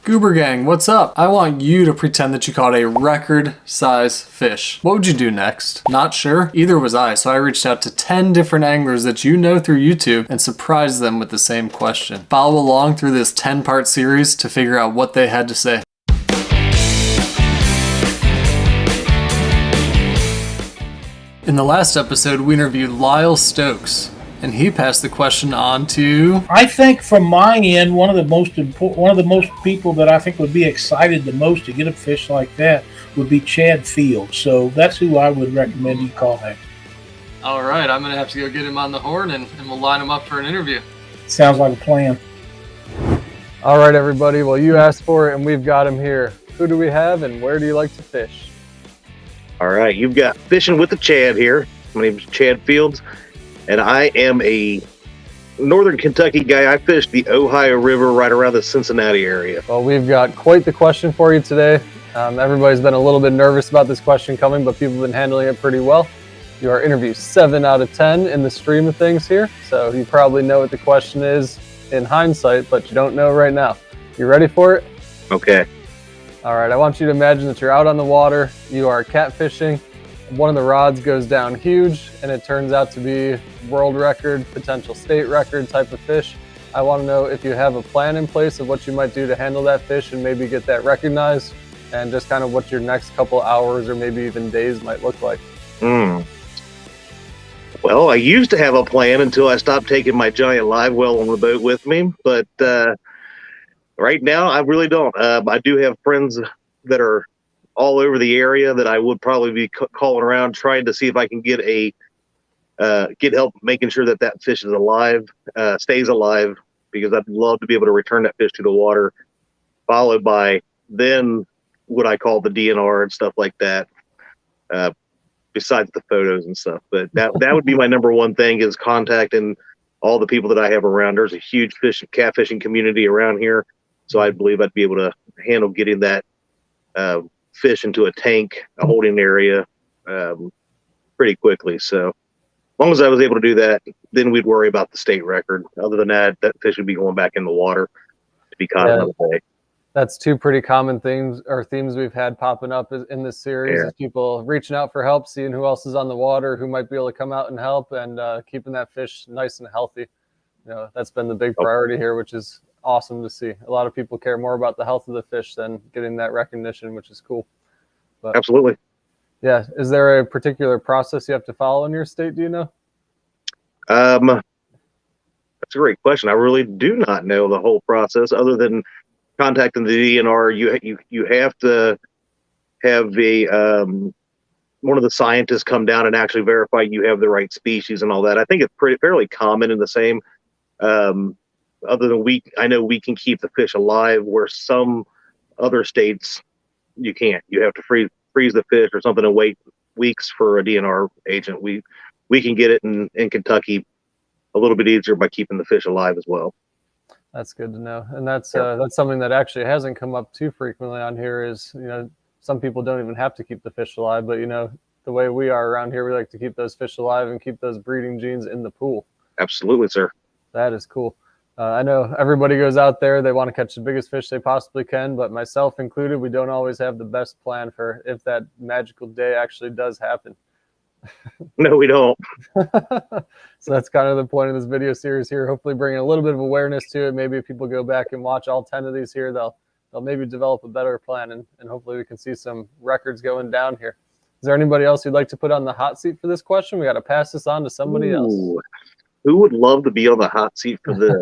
Goober gang, what's up? I want you to pretend that you caught a record size fish. What would you do next? Not sure? Either was I, so I reached out to 10 different anglers that you know through YouTube and surprised them with the same question. Follow along through this 10-part series to figure out what they had to say. In the last episode, we interviewed Lyle Stokes, and he passed the question on to... I think from my end, one of the most people that I think would be excited the most to get a fish like that would be Chad Fields. So that's who I would recommend you call next. All right, I'm going to have to go get him on the horn and we'll line him up for an interview. Sounds like a plan. All right, everybody. Well, you asked for it and we've got him here. Who do we have and where do you like to fish? All right, you've got Fishing with the Chad here. My name is Chad Fields, and I am a northern Kentucky guy. I fish the Ohio River right around the Cincinnati area. Well, we've got quite the question for you today. Everybody's been a little bit nervous about this question coming, but people have been handling it pretty well. You are interview 7 out of 10 in the stream of things here, so you probably know what the question is in hindsight, but you don't know right now. You ready for it? Okay. All right, I want you to imagine that you're out on the water, you are catfishing, one of the rods goes down huge, and it turns out to be world record, potential state record type of fish. I want to know if you have a plan in place of what you might do to handle that fish and maybe get that recognized, and just kind of what your next couple hours or maybe even days might look like. Well, I used to have a plan until I stopped taking my giant live well on the boat with me, but right now, I really don't. I do have friends that are all over the area that I would probably be calling around, trying to see if I can get help making sure that that fish is alive, stays alive, because I'd love to be able to return that fish to the water, followed by then what I call the DNR and stuff like that, besides the photos and stuff. But that would be my number one thing, is contacting all the people that I have around. There's a huge catfishing community around here. So I believe I'd be able to handle getting that fish into a tank, a holding area, pretty quickly. So as long as I was able to do that, then we'd worry about the state record. Other than that, that fish would be going back in the water to be caught another day. That's two pretty common things or themes we've had popping up in this series. Is people reaching out for help, seeing who else is on the water, who might be able to come out and help, and keeping that fish nice and healthy. You know, that's been the big priority here, which is awesome to see. A lot of people care more about the health of the fish than getting that recognition, which is cool. But, absolutely. Yeah. Is there a particular process you have to follow in your state? Do you know? That's a great question. I really do not know the whole process, other than contacting the DNR. You have to have one of the scientists come down and actually verify you have the right species and all that. I think it's fairly common in the same. Other than I know we can keep the fish alive, where some other states you can't. You have to freeze the fish or something and wait weeks for a DNR agent. We can get it in Kentucky a little bit easier by keeping the fish alive as well. That's good to know, and that's something that actually hasn't come up too frequently on here. Is, you know, some people don't even have to keep the fish alive, but you know, the way we are around here, we like to keep those fish alive and keep those breeding genes in the pool. Absolutely, sir. That is cool. I know everybody goes out there, they want to catch the biggest fish they possibly can, but myself included, we don't always have the best plan for if that magical day actually does happen. No, we don't. So that's kind of the point of this video series here, hopefully bringing a little bit of awareness to it. Maybe if people go back and watch all 10 of these here, they'll maybe develop a better plan, and hopefully we can see some records going down here. Is there anybody else you'd like to put on the hot seat for this question? We got to pass this on to somebody else. Who would love to be on the hot seat for this?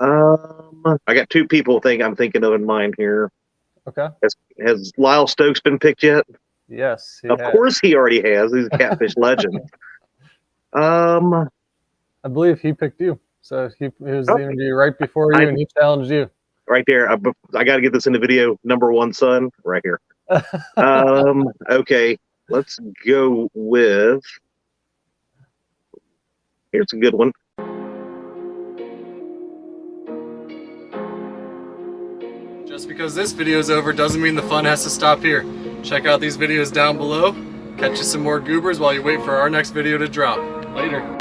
I got two people I'm thinking of in mind here. Okay. Has Lyle Stokes been picked yet? Yes. Of course he already has. He's a catfish legend. I believe he picked you. So he was the interview right before you, and he challenged you. Right there. I got to get this in the video. Number one son, right here. Okay. Let's go with... Here's a good one. Just because this video is over doesn't mean the fun has to stop here. Check out these videos down below. Catch you some more goobers while you wait for our next video to drop. Later.